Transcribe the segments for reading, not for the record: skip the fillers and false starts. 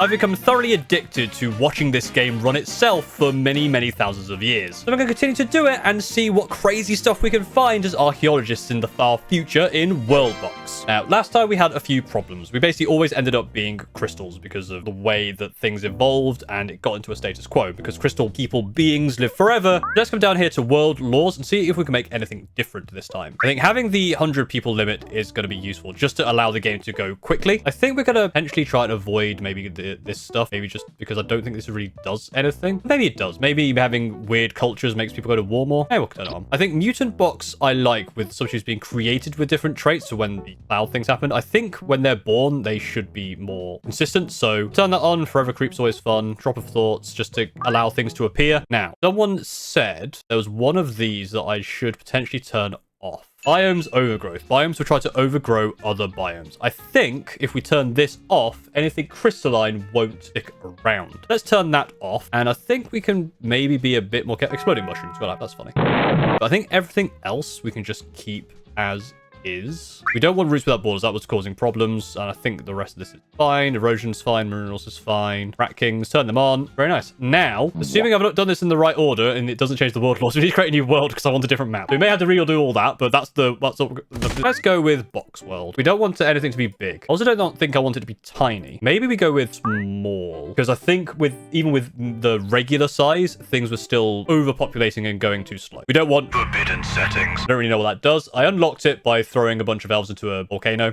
I've become thoroughly addicted to watching this game run itself for many thousands of years. So I'm going to continue to do it and see what crazy stuff we can find as archaeologists in the far future in WorldBox. Now, last time we had a few problems. We basically always ended up being crystals because of the way that things evolved and it got into a status quo because crystal people beings live forever. Let's come down here to world laws and see if we can make anything different this time. I think having the 100 people limit is going to be useful just to allow the game to go quickly. I think we're going to potentially try and avoid maybe this stuff, maybe just because I don't think this really does anything. Maybe it does. Maybe having weird cultures makes people go to war more. Hey, we'll turn it on. I think mutant box I like with substitutes being created with different traits. So when the cloud things happen, I think when they're born, they should be more consistent. So turn that on. Forever creep's always fun. Drop of thoughts just to allow things to appear. Now, someone said there was one of these that I should potentially turn off. Biomes overgrowth. Biomes will try to overgrow other biomes. I think if we turn this off, anything crystalline won't stick around. Let's turn that off. And I think we can maybe be a bit more exploding mushrooms. Well, that's funny. But I think everything else we can just keep as is. We don't want roots without borders. That was causing problems. And I think the rest of this is fine. Erosion's fine. Minerals is fine. Rat kings, turn them on. Very nice. Now, assuming I've not done this in the right order and it doesn't change the world laws, we need to create a new world because I want a different map. We may have to redo all that, but let's go with box world. We don't want anything to be big. I also don't think I want it to be tiny. Maybe we go with small because I think even with the regular size, things were still overpopulating and going too slow. We don't want forbidden settings. I don't really know what that does. I unlocked it by throwing a bunch of elves into a volcano.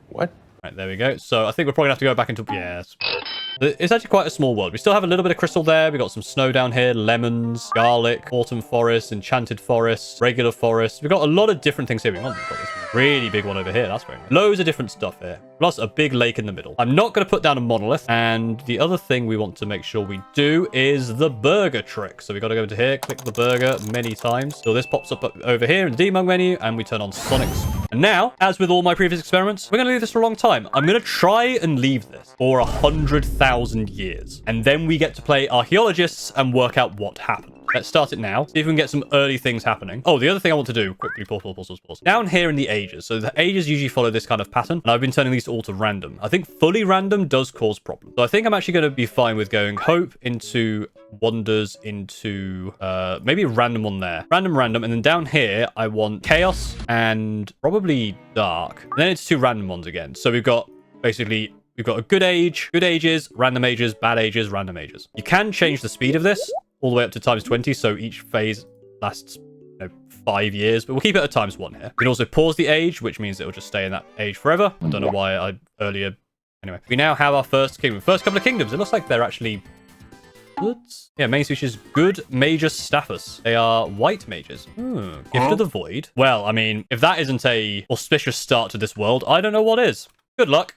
What? Right, there we go. So I think we're probably gonna have to go back into... Yes. It's actually quite a small world. We still have a little bit of crystal there. We got some snow down here, lemons, garlic, autumn forest, enchanted forest, regular forest. We've got a lot of different things here. We've got this really big one over here. That's very nice. Loads of different stuff here. Plus a big lake in the middle. I'm not going to put down a monolith. And the other thing we want to make sure we do is the burger trick. So we got to go into here, click the burger many times. So this pops up over here in the debug menu and we turn on Sonic's. And now, as with all my previous experiments, we're going to leave this for a long time. I'm going to try and leave this for 100,000 years. And then we get to play archaeologists and work out what happened. Let's start it now. See if we can get some early things happening. Oh, the other thing I want to do, quickly, pause. Down here in the ages. So the ages usually follow this kind of pattern. And I've been turning these all to random. I think fully random does cause problems. So I think I'm actually going to be fine with going hope into wonders into maybe a random one there. Random. And then down here, I want chaos and probably dark. And then it's two random ones again. So we've got basically... We've got a good age, good ages, random ages, bad ages, random ages. You can change the speed of this all the way up to times 20. So each phase lasts 5 years, but we'll keep it at times 1 here. We can also pause the age, which means it will just stay in that age forever. I don't know why I earlier... Anyway, we now have our first kingdom. First couple of kingdoms. It looks like they're actually... good. Yeah, main species, good magus staffus. They are white mages. Gift of the void. Well, I mean, if that isn't a auspicious start to this world, I don't know what is. Good luck.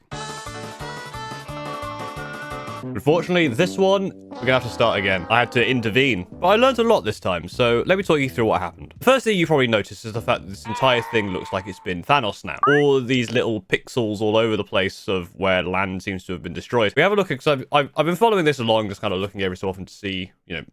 Unfortunately, this one, we're going to have to start again. I had to intervene. But I learned a lot this time, so let me talk you through what happened. The first thing you probably noticed is the fact that this entire thing looks like it's been Thanos now. All of these little pixels all over the place of where land seems to have been destroyed. We have a look at, because I've been following this along, just kind of looking every so often to see,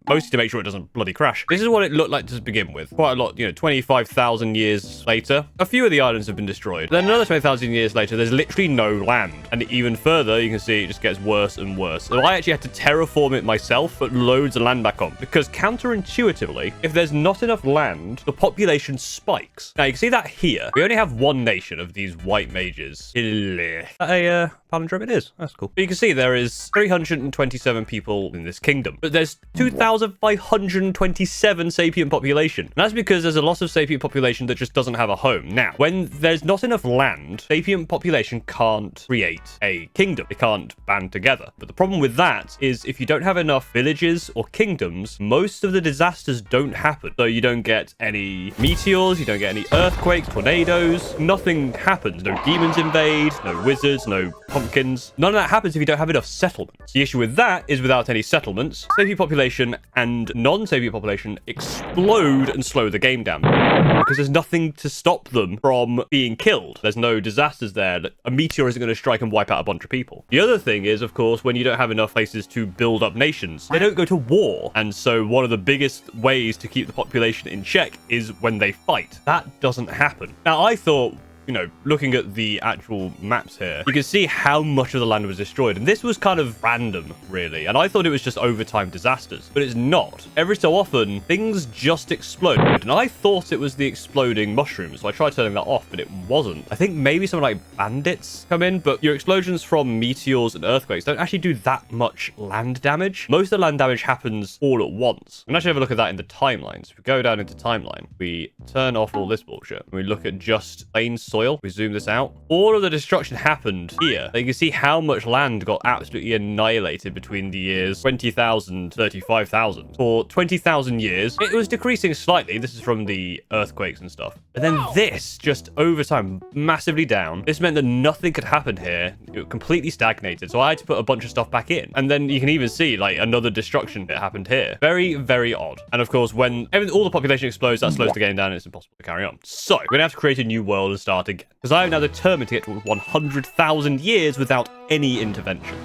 mostly to make sure it doesn't bloody crash. This is what it looked like to begin with. Quite a lot, 25,000 years later, a few of the islands have been destroyed. Then another 20,000 years later, there's literally no land. And even further, you can see it just gets worse and worse. So I actually had to terraform it myself, put loads of land back on, because counterintuitively, if there's not enough land, the population spikes. Now, you can see that here. We only have one nation of these white mages. A palindrome it is. That's cool. But you can see there is 327 people in this kingdom, but there's 2,527 sapient population. And that's because there's a lot of sapient population that just doesn't have a home. Now, when there's not enough land, sapient population can't create a kingdom. They can't band together. But the problem with that is if you don't have enough villages or kingdoms, most of the disasters don't happen. So you don't get any meteors, you don't get any earthquakes, tornadoes, nothing happens. No demons invade, no wizards, no pumpkins. None of that happens if you don't have enough settlements. The issue with that is without any settlements, sapient population and non-sapient population explode and slow the game down because there's nothing to stop them from being killed. There's no disasters there. A meteor isn't going to strike and wipe out a bunch of people. The other thing is, of course, when you don't have enough places to build up nations, they don't go to war. And so one of the biggest ways to keep the population in check is when they fight. That doesn't happen. Now, I thought you know, looking at the actual maps here, you can see how much of the land was destroyed. And this was kind of random, really. And I thought it was just overtime disasters, but it's not. Every so often, things just explode. And I thought it was the exploding mushrooms, so I tried turning that off, but it wasn't. I think maybe some like bandits come in, but your explosions from meteors and earthquakes don't actually do that much land damage. Most of the land damage happens all at once. We can actually have a look at that in the timelines. If we go down into timeline, we turn off all this bullshit, and we look at just plain soil. We zoom this out. All of the destruction happened here. You can see how much land got absolutely annihilated between the years 20,000, 35,000. For 20,000 years, it was decreasing slightly. This is from the earthquakes and stuff. But then this, just over time, massively down. This meant that nothing could happen here. It completely stagnated. So I had to put a bunch of stuff back in. And then you can even see like another destruction that happened here. Very, very odd. And of course, when all the population explodes, that slows the game down and it's impossible to carry on. So we're gonna have to create a new world and start again. Because I am now determined to get to 100,000 years without any intervention.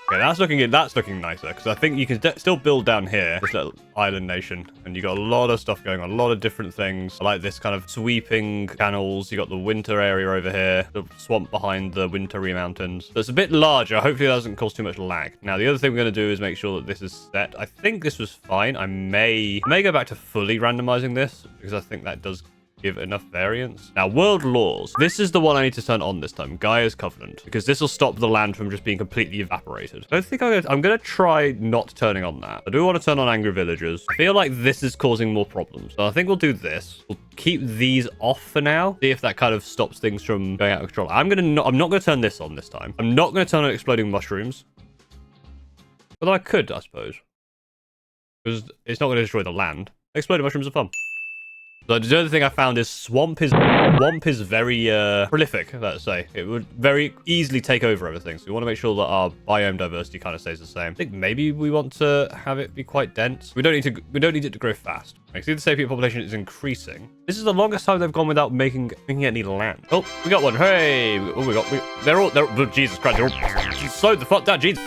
Okay, that's looking nicer, because I think you can still build down here, this little island nation, and you got a lot of stuff going on, a lot of different things. I like this kind of sweeping channels. You got the winter area over here, the swamp behind the wintry mountains. So it's a bit larger. Hopefully that doesn't cause too much lag. Now, the other thing we're going to do is make sure that this is set. I think this was fine. I may go back to fully randomizing this, because I think that does give enough variance. Now, world laws. This is the one I need to turn on this time. Gaia's Covenant, because this will stop the land from just being completely evaporated. I think I'm going to try not turning on that. I do want to turn on angry villagers. I feel like this is causing more problems. So I think we'll do this. We'll keep these off for now. See if that kind of stops things from going out of control. I'm not going to turn this on this time. I'm not going to turn on exploding mushrooms. Although I could, I suppose. Because it's not going to destroy the land. Exploding mushrooms are fun. So the other thing I found is swamp is very prolific, let's say. It would very easily take over everything. So we want to make sure that our biome diversity kind of stays the same. I think maybe we want to have it be quite dense. We don't need it to grow fast. I see the sapient population is increasing. This is the longest time they've gone without making any land. Oh, we got one. Hey, oh, they're all oh, Jesus Christ, they're all slowed the fuck down, Jesus.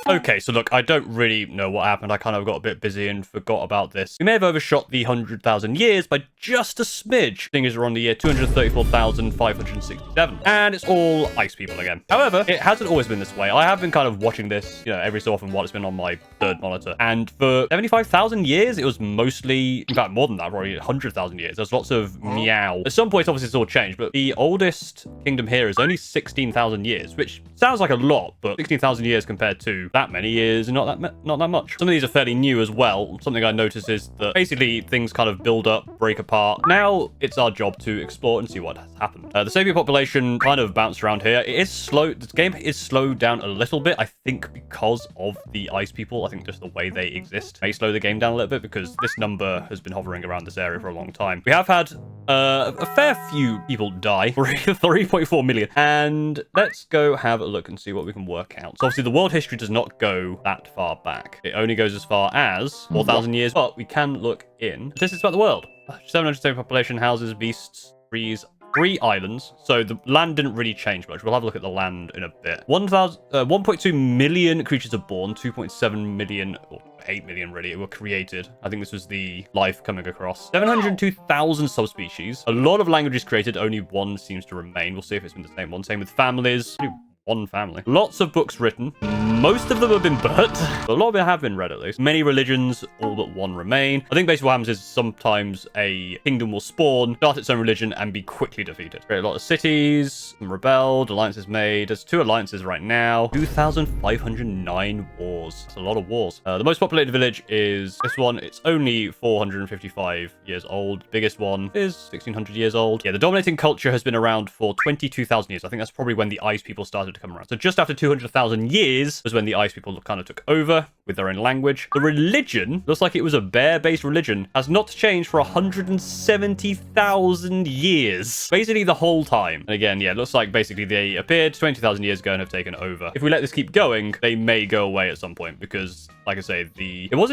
Okay, so look, I don't really know what happened. I kind of got a bit busy and forgot about this. We may have overshot the 100,000 years by just a smidge, seeing as we're on the year 234,567. And it's all ice people again. However, it hasn't always been this way. I have been kind of watching this, you know, every so often while it's been on my third monitor. And for 75,000 years, it was mostly, in fact, more than that, probably 100,000 years. There's lots of meow. At some point, obviously, it's all changed, but the oldest kingdom here is only 16,000 years, which sounds like a lot, but 16,000 years compared to that many years, not that much. Some of these are fairly new as well. Something I noticed is that basically things kind of build up, break apart. Now it's our job to explore and see what has happened. The sapient population kind of bounced around here. It is slow. This game is slowed down a little bit, I think, because of the ice people. I think just the way they exist may slow the game down a little bit, because this number has been hovering around this area for a long time. We have had a fair few people die, 3.4 million. And let's go have a look and see what we can work out. So obviously the world history does not go that far back. It only goes as far as 4,000 years, but we can look in statistics about the world. 700 population, houses, beasts, trees, 3 islands. So the land didn't really change much. We'll have a look at the land in a bit. 1.2 million creatures are born, 2.7 million, or 8 million really, were created. I think this was the life coming across. 702,000 subspecies. A lot of languages created, only one seems to remain. We'll see if it's been the same one. Same with families. One family. Lots of books written. Most of them have been burnt. A lot of them have been read, at least. Many religions, all but one remain. I think basically what happens is sometimes a kingdom will spawn, start its own religion, and be quickly defeated. Create a lot of cities, rebelled, alliances made. There's 2 alliances right now. 2,509 wars. That's a lot of wars. The most populated village is this one. It's only 455 years old. Biggest one is 1,600 years old. Yeah, the dominating culture has been around for 22,000 years. I think that's probably when the ice people started to come around. So just after 200,000 years was when the ice people kind of took over with their own language. The religion looks like it was a bear-based religion, has not changed for 170,000 years. Basically the whole time. And again, yeah, it looks like basically they appeared 20,000 years ago and have taken over. If we let this keep going, they may go away at some point, because like I say, it was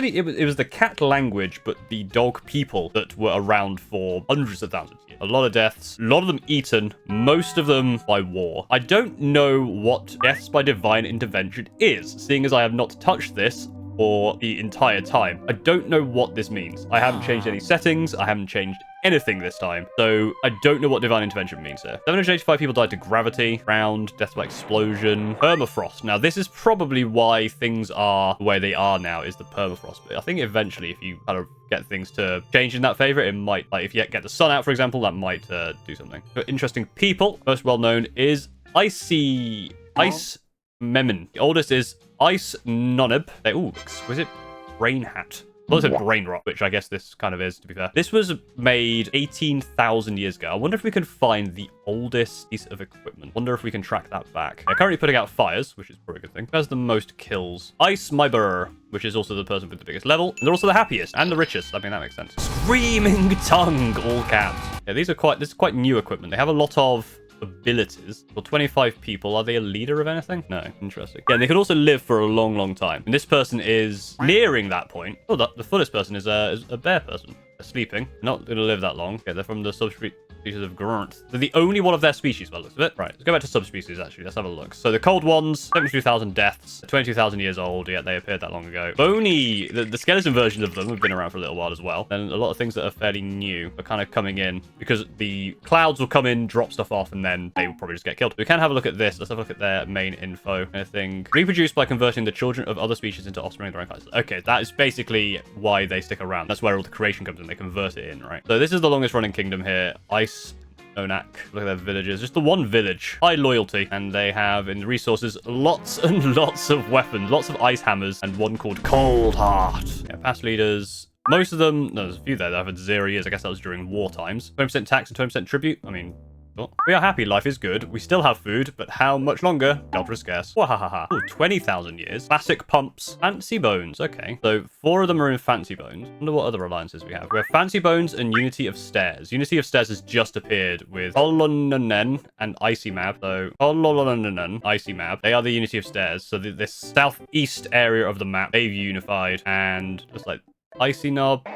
the cat language, but the dog people that were around for hundreds of thousands of years. A lot of deaths, a lot of them eaten, most of them by war. I don't know what deaths by divine intervention is, seeing as I have not touched this for the entire time. I don't know what this means. I haven't changed any settings. I haven't changed anything this time. So I don't know what divine intervention means here. 785 people died to gravity, round, death by explosion, permafrost. Now, this is probably why things are the way they are now, is the permafrost. But I think eventually, if you kind of get things to change in that favor, it might, like if you get the sun out, for example, that might do something. But interesting people. Most well known is Ice Memon. The oldest is Ice Nonib. Ooh, exquisite brain hat. Well, it's a brain rock, which I guess this kind of is, to be fair. This was made 18,000 years ago. I wonder if we can find the oldest piece of equipment. Wonder if we can track that back. They're currently putting out fires, which is probably a good thing. Who has the most kills? Ice Myber, which is also the person with the biggest level. And they're also the happiest and the richest. I mean, that makes sense. Screaming Tongue, all caps. Yeah, this is quite new equipment. They have a lot of abilities. For 25 people, are they a leader of anything? No. Interesting. Yeah, and they could also live for a long, long time. And this person is nearing that point. Oh, the fullest person is a bear person. They're sleeping. Not going to live that long. Okay, they're from the subspecies of Grunt. They're the only one of their species, by the looks of it. Right, let's go back to subspecies, actually. Let's have a look. So the cold ones, 72,000 deaths, 22,000 years old. Yeah, they appeared that long ago. Bony, the skeleton versions of them have been around for a little while as well. And a lot of things that are fairly new are kind of coming in because the clouds will come in, drop stuff off, and then they will probably just get killed. We can have a look at this. Let's have a look at their main info. Anything reproduced by converting the children of other species into offspring of their own kinds. Okay, that is basically why they stick around. That's where all the creation comes in. They convert it in, right? So this is the longest running kingdom here. Ice Onak. Look at their villages. Just the one village. High loyalty. And they have in the resources lots and lots of weapons. Lots of ice hammers. And one called Cold Heart. Yeah, past leaders. Most of them, no, there's a few there that have had 0 years. I guess that was during war times. 20% tax and 20% tribute. I mean, we are happy. Life is good. We still have food, but how much longer? Shelter is scarce. Wahahaha. Oh, 20,000 years. Classic pumps. Fancy bones. Okay. So 4 of them are in fancy bones. I wonder what other alliances we have. We have fancy bones and unity of stairs. Unity of stairs has just appeared with Holononen and Icy Map. So Holononen, Icy Map. They are the unity of stairs. So this southeast area of the map, they've unified, and just like Icy Knob,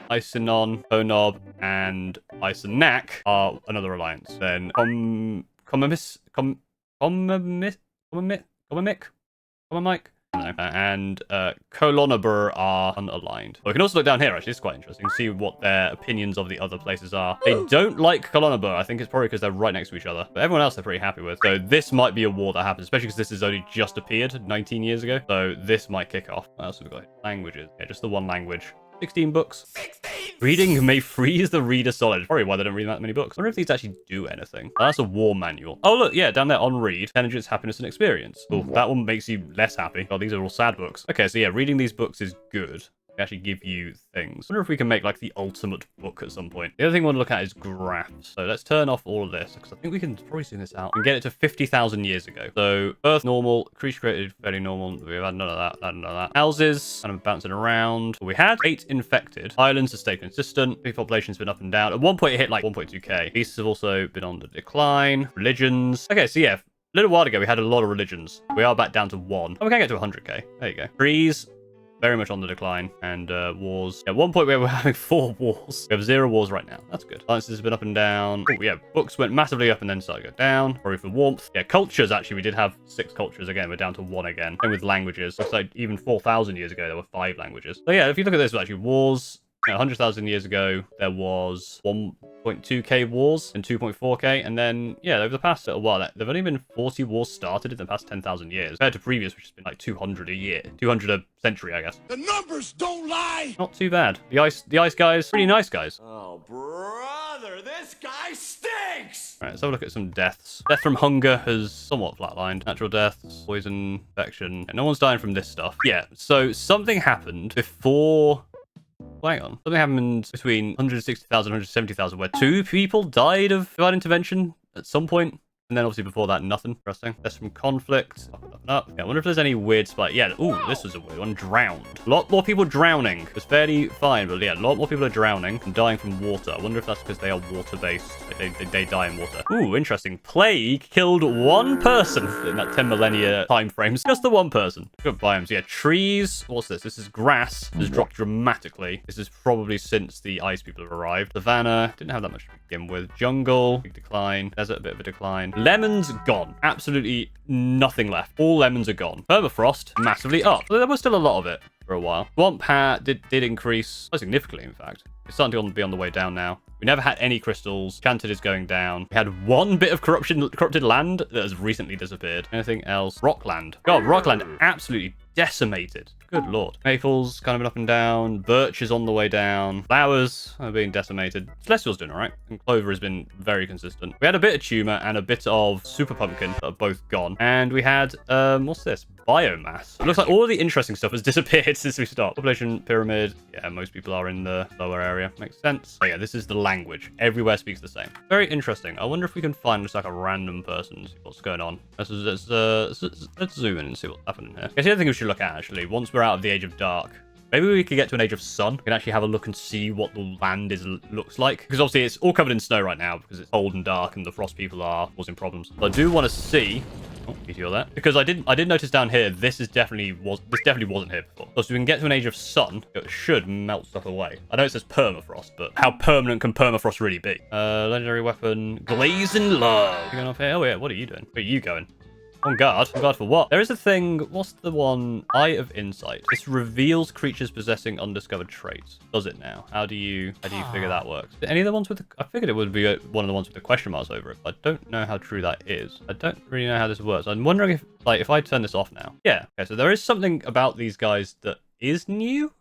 Isonon, Honob, and Isonak are another alliance. Then Comamic, and Colonabur are unaligned. We can also look down here, actually. It's quite interesting. See what their opinions of the other places are. They don't like Colonabur. I think it's probably because they're right next to each other. But everyone else they're pretty happy with. So this might be a war that happens, especially because this has only just appeared 19 years ago. So this might kick off. What else have we got? Languages. Yeah, just the one language. 16 books. 16. Reading may freeze the reader solid. Probably why they don't read that many books. I wonder if these actually do anything. Oh, that's a war manual. Oh, look, yeah, down there on read. Intelligence, happiness, and experience. Oh, that one makes you less happy. Oh, these are all sad books. Okay, so yeah, reading these books is good. They actually give you things. I wonder if we can make like the ultimate book at some point. The other thing we want to look at is graphs. So let's turn off all of this because I think we can probably zoom this out and get it to 50,000 years ago. So Earth normal, creature created fairly normal. We've had none of that, none of that. Houses kind of bouncing around. We had 8 infected. Islands have stayed consistent. Big population's been up and down. At one point it hit like 1.2k. Beasts have also been on the decline. Religions. Okay, so yeah, a little while ago we had a lot of religions. We are back down to 1. Oh, we can get to 100k. There you go. Trees. Very much on the decline. And wars. At one point we were having 4 wars. We have 0 wars right now. That's good. Alliances have been up and down. Oh, yeah. Books went massively up and then started to go down. Probably for warmth. Yeah, cultures, actually, we did have 6 cultures again. We're down to 1 again. And with languages. Looks like even 4,000 years ago, there were 5 languages. So yeah, if you look at this, actually, wars. 100,000 years ago, there was 1.2k wars and 2.4k. And then, yeah, over the past little while, there have only been 40 wars started in the past 10,000 years. Compared to previous, which has been like 200 a year. 200 a century, I guess. The numbers don't lie! Not too bad. The ice guys, pretty nice guys. Oh, brother, this guy stinks! All right, let's have a look at some deaths. Death from hunger has somewhat flatlined. Natural deaths, poison, infection. Yeah, no one's dying from this stuff. Yeah, so something happened before... Hang on. Something happened between 160,000 and 170,000 where 2 people died of divine intervention at some point. And then obviously before that, nothing. Interesting. That's from conflict. Up. Yeah, I wonder if there's any weird spike. Yeah, ooh, this was a weird one. Drowned. A lot more people drowning. It was fairly fine, but yeah, a lot more people are drowning and dying from water. I wonder if that's because they are water-based. Like they die in water. Ooh, interesting. Plague killed 1 person in that 10 millennia time frames. Just the 1 person. Good biomes. Yeah, trees. What's this? This is grass. This has dropped dramatically. This is probably since the ice people have arrived. Savannah. Didn't have that much to begin with. Jungle. Big decline. Desert, a bit of a decline. Lemons gone. Absolutely nothing left. All lemons are gone. Permafrost massively up. There was still a lot of it for a while. Swamp hat did increase quite significantly, in fact. It's starting to be on the way down now. We never had any crystals. Chanted is going down. We had one bit of corrupted land that has recently disappeared. Anything else? Rockland. God, Rockland absolutely decimated. Good lord. Maples kind of been up and down. Birch is on the way down. Flowers are being decimated. Celestial's doing all right. And Clover has been very consistent. We had a bit of tumor and a bit of super pumpkin that are both gone. And we had, what's this? Biomass. It looks like all of the interesting stuff has disappeared since we stopped. Population pyramid. Yeah, most people are in the lower area. Makes sense. Oh yeah, this is the language. Everywhere speaks the same. Very interesting. I wonder if we can find just like a random person to see what's going on. Let's zoom in and see what's happening here. I guess the other thing we should look at, actually, once we're out of the Age of Dark, maybe we could get to an Age of Sun. We can actually have a look and see what the land looks like. Because obviously it's all covered in snow right now because it's cold and dark and the frost people are causing problems. So I do want to see... Oh, you feel that? Because I did notice down here, this definitely wasn't here before. So we can get to an Age of Sun, it should melt stuff away. I know it says permafrost, but how permanent can permafrost really be? Legendary weapon, Glazing Love. Going off here? Oh yeah, what are you doing? Where are you going? On guard? On guard for what? There is a thing. What's the one? Eye of Insight. This reveals creatures possessing undiscovered traits. Does it now? How do you figure that works? Any of the ones with I figured it would be one of the ones with the question marks over it, but I don't know how true that is. I don't really know how this works. I'm wondering if I turn this off now. Yeah. Okay, so there is something about these guys that is new?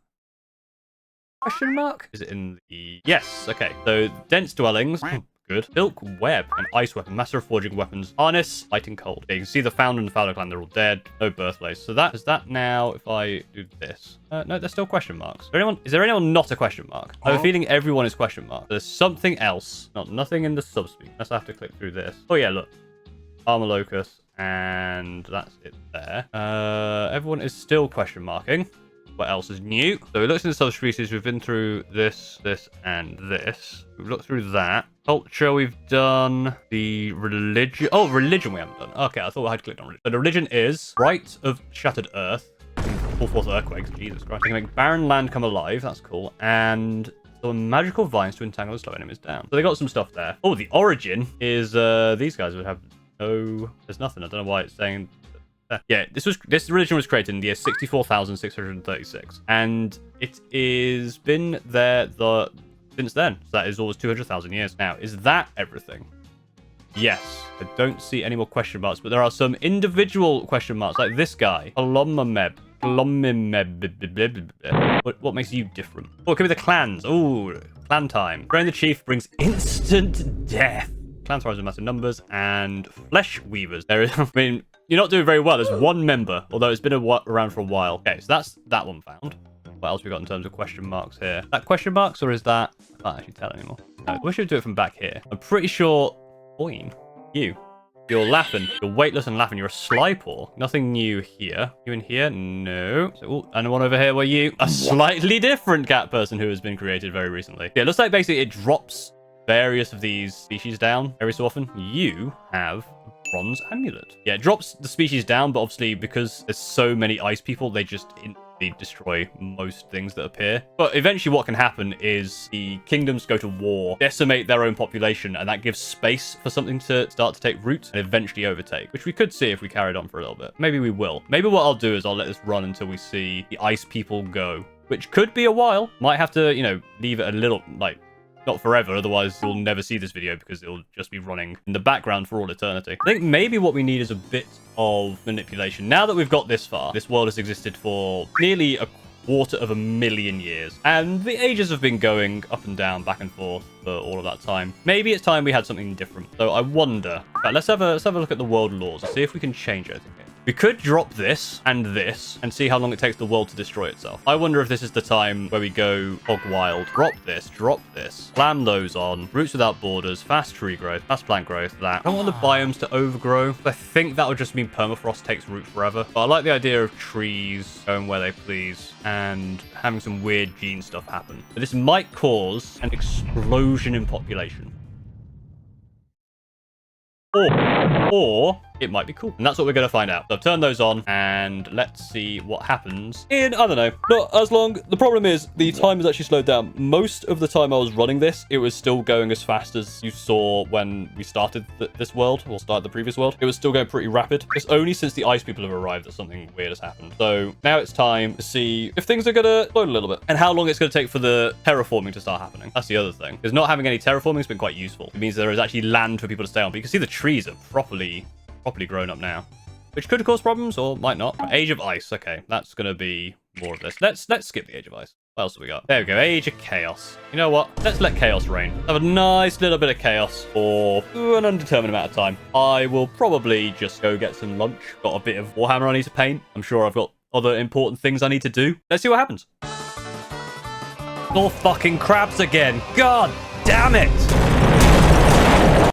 Question mark? Is it in the... Yes. Okay. So dense dwellings. Good. Silk Web, an ice weapon, master of forging weapons, harness, fighting cold. Okay, you can see the Founder and the Fowler clan, they're all dead. No birthplace. So is that now if I do this? No, there's still question marks. Is there anyone not a question mark? I have a feeling everyone is question mark. There's something else. Nothing in the subspeak. Unless I have to click through this. Oh yeah, look. Armor Locus, and that's it there. Everyone is still question marking. What else is new? So we looked in the subspecies. We've been through this, and this. We've looked through that. Culture, we've done. The religion. Oh, religion we haven't done. Okay, I thought I had clicked on religion. So the religion is Rite of Shattered Earth. Full force earthquakes. Jesus Christ. We can make barren land come alive. That's cool. And some magical vines to entangle and slow enemies down. So they got some stuff there. Oh, the origin is these guys would have no. There's nothing. I don't know why it's saying. Yeah, this religion was created in the year 64,636, and it is been there since then. So that is almost 200,000 years. Now, is that everything? Yes. I don't see any more question marks, but there are some individual question marks, like this guy, Alomameb. What makes you different? Oh, it could be the clans. Oh, clan time. Train the chief brings instant death. Clans rise in massive numbers, and flesh weavers. There is, I mean, you're not doing very well. There's one member, although it's been around for a while. Okay, so that's that one found. What else we got in terms of question marks here? That question marks, or is that... I can't actually tell anymore. No, we should do it from back here. I'm pretty sure... Boing. You're laughing. You're weightless and laughing. You're a slypaw. Nothing new here. You in here? No. So, ooh, and one over here where you... A slightly different cat person who has been created very recently. Yeah, it looks like basically it drops various of these species down every so often. You have a bronze amulet. Yeah, it drops the species down, but obviously because there's so many ice people, they just destroy most things that appear. But eventually what can happen is the kingdoms go to war, decimate their own population, and that gives space for something to start to take root and eventually overtake, which we could see if we carried on for a little bit. Maybe we will. Maybe what I'll do is I'll let this run until we see the ice people go, which could be a while. Might have to, you know, leave it a little, like, not forever, otherwise you'll never see this video because it'll just be running in the background for all eternity. I think maybe what we need is a bit of manipulation. Now that we've got this far, this world has existed for nearly 250,000 years, and the ages have been going up and down, back and forth for all of that time. Maybe it's time we had something different. So I wonder. Right, let's have a look at the world laws and see if we can change anything here. We could drop this and see how long it takes the world to destroy itself. I wonder if this is the time where we go hog wild. Drop this, slam those on. Roots without borders, fast tree growth, fast plant growth, that. I don't want the biomes to overgrow. I think that would just mean permafrost takes root forever. But I like the idea of trees going where they please and having some weird gene stuff happen. But this might cause an explosion in population. Or it might be cool. And that's what we're going to find out. So I've turned those on, and let's see what happens in, I don't know, not as long. The problem is the time has actually slowed down. Most of the time I was running this, it was still going as fast as you saw when we started this world, or started the previous world. It was still going pretty rapid. It's only since the ice people have arrived that something weird has happened. So now it's time to see if things are going to slow a little bit, and how long it's going to take for the terraforming to start happening. That's the other thing, because not having any terraforming has been quite useful. It means there is actually land for people to stay on, but you can see the trees are properly grown up now, which could cause problems or might not. Age of Ice. Okay, that's going to be more of this. Let's skip the Age of Ice. What else have we got? There we go. Age of Chaos. You know what? Let's let Chaos reign. Have a nice little bit of Chaos for an undetermined amount of time. I will probably just go get some lunch. Got a bit of Warhammer I need to paint. I'm sure I've got other important things I need to do. Let's see what happens. More fucking crabs again. God damn it.